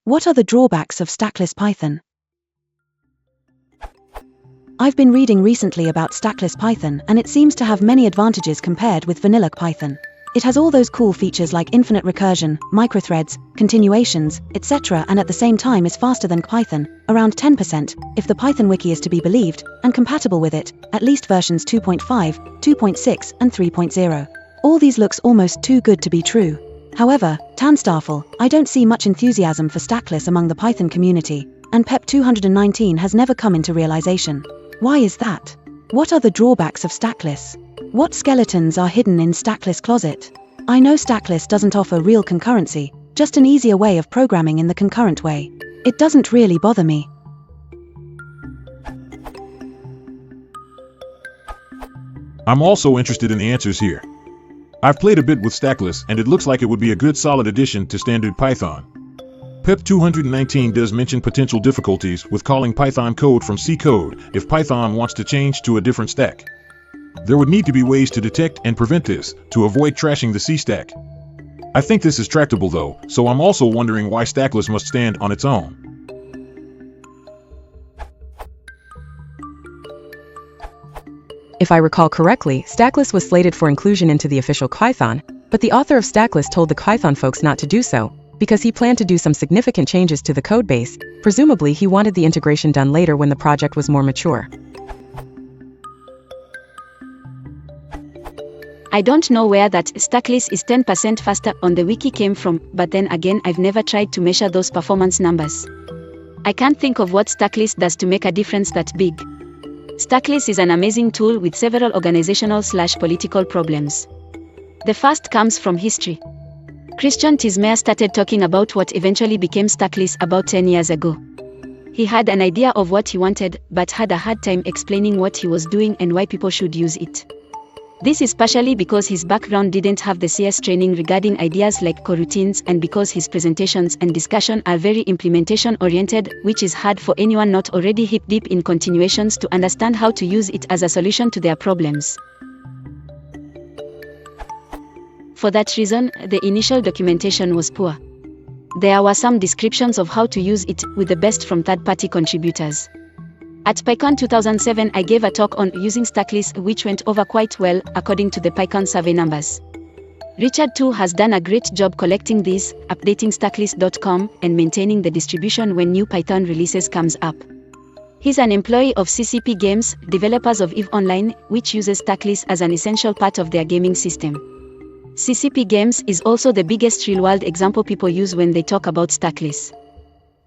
What are the drawbacks of Stackless Python? I've been reading recently about Stackless Python and it seems to have many advantages compared with vanilla Python. It has all those cool features like infinite recursion, microthreads, continuations, etc. and at the same time is faster than Python, around 10%, if the Python wiki is to be believed, and compatible with it, at least versions 2.5, 2.6 and 3.0. All these looks almost too good to be true. However, Tanstaffel, I don't see much enthusiasm for Stackless among the Python community, and PEP 219 has never come into realization. Why is that? What are the drawbacks of Stackless? What skeletons are hidden in Stackless closet? I know Stackless doesn't offer real concurrency, just an easier way of programming in the concurrent way. It doesn't really bother me. I'm also interested in the answers here. I've played a bit with Stackless and it looks like it would be a good solid addition to standard Python. PEP 219 does mention potential difficulties with calling Python code from C code if Python wants to change to a different stack. There would need to be ways to detect and prevent this to avoid trashing the C stack. I think this is tractable though, so I'm also wondering why Stackless must stand on its own. If I recall correctly, Stackless was slated for inclusion into the official Python, but the author of Stackless told the Python folks not to do so, because he planned to do some significant changes to the codebase. Presumably he wanted the integration done later when the project was more mature. I don't know where that Stackless is 10% faster on the wiki came from, but then again I've never tried to measure those performance numbers. I can't think of what Stackless does to make a difference that big. Stackless is an amazing tool with several organizational/political problems. The first comes from history. Christian Tismer started talking about what eventually became Stackless about 10 years ago. He had an idea of what he wanted, but had a hard time explaining what he was doing and why people should use it. This is partially because his background didn't have the CS training regarding ideas like coroutines and because his presentations and discussion are very implementation-oriented, which is hard for anyone not already hip-deep in continuations to understand how to use it as a solution to their problems. For that reason, the initial documentation was poor. There were some descriptions of how to use it, with the best from third-party contributors. At PyCon 2007 I gave a talk on using Stackless which went over quite well, according to the PyCon survey numbers. Richard too has done a great job collecting these, updating stackless.com, and maintaining the distribution when new Python releases comes up. He's an employee of CCP Games, developers of EVE Online, which uses Stackless as an essential part of their gaming system. CCP Games is also the biggest real-world example people use when they talk about Stackless.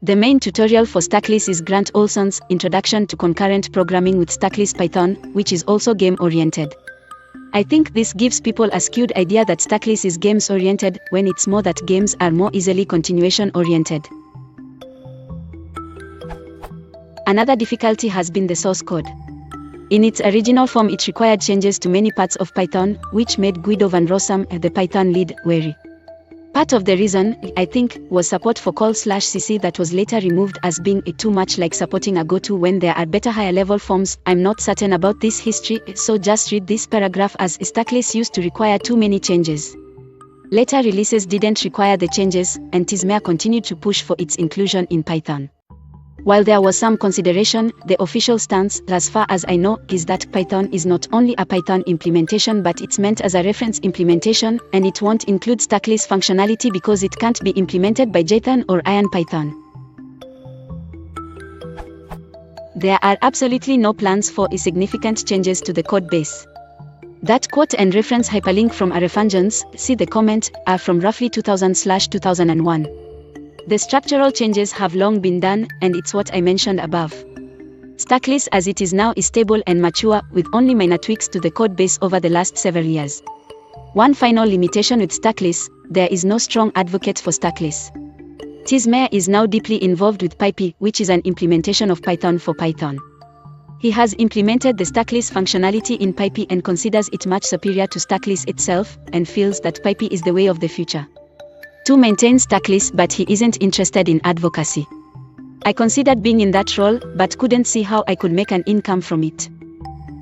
The main tutorial for Stackless is Grant Olson's Introduction to Concurrent Programming with Stackless Python, which is also game-oriented. I think this gives people a skewed idea that Stackless is games-oriented, when it's more that games are more easily continuation-oriented. Another difficulty has been the source code. In its original form it required changes to many parts of Python, which made Guido van Rossum, the Python lead, wary. Part of the reason, I think, was support for call/cc that was later removed as being too much like supporting a goto when there are better higher-level forms. I'm not certain about this history, so just read this paragraph as Stackless used to require too many changes. Later releases didn't require the changes, and Tismer continued to push for its inclusion in Python. While there was some consideration, the official stance, as far as I know, is that Python is not only a Python implementation but it's meant as a reference implementation, and it won't include Stackless functionality because it can't be implemented by Jython or IronPython. There are absolutely no plans for significant changes to the code base. That quote and reference hyperlink from Arefangens, see the comment, are from roughly 2000/2001. The structural changes have long been done, and it's what I mentioned above. Stackless as it is now is stable and mature, with only minor tweaks to the code base over the last several years. One final limitation with Stackless, there is no strong advocate for Stackless. Tismer is now deeply involved with PyPy, which is an implementation of Python for Python. He has implemented the Stackless functionality in PyPy and considers it much superior to Stackless itself, and feels that PyPy is the way of the future. To maintain Stackless, but he isn't interested in advocacy. I considered being in that role, but couldn't see how I could make an income from it.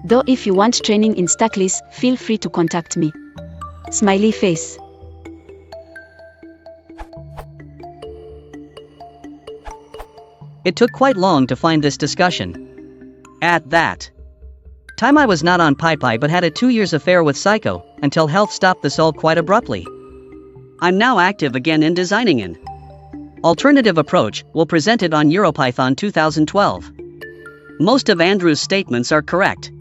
Though if you want training in Stackless, feel free to contact me. Smiley face. It took quite long to find this discussion. At that time I was not on PyPy but had a 2 years affair with Psycho, until health stopped this all quite abruptly. I'm now active again in designing an alternative approach, will present it on EuroPython 2012. Most of Andrew's statements are correct.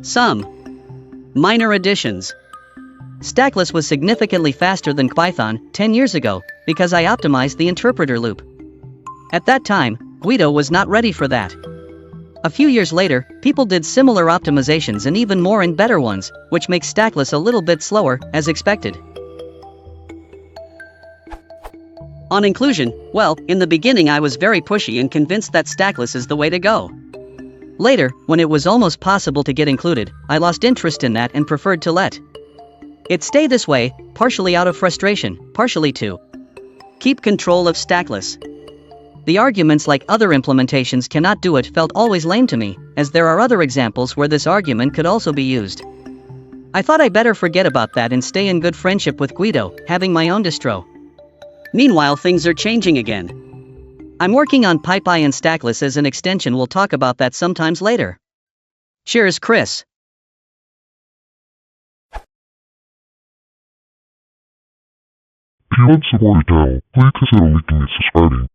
Some minor additions. Stackless was significantly faster than Python 10 years ago, because I optimized the interpreter loop. At that time, Guido was not ready for that. A few years later, people did similar optimizations and even more and better ones, which makes Stackless a little bit slower, as expected. On inclusion, well, in the beginning I was very pushy and convinced that Stackless is the way to go. Later, when it was almost possible to get included, I lost interest in that and preferred to let it stay this way, partially out of frustration, partially to keep control of Stackless. The arguments like other implementations cannot do it felt always lame to me, as there are other examples where this argument could also be used. I thought I better forget about that and stay in good friendship with Guido, having my own distro. Meanwhile, things are changing again. I'm working on PyPy and Stackless as an extension. We'll talk about that sometimes later. Cheers, Chris. If you want to support the channel, please consider linking and subscribing.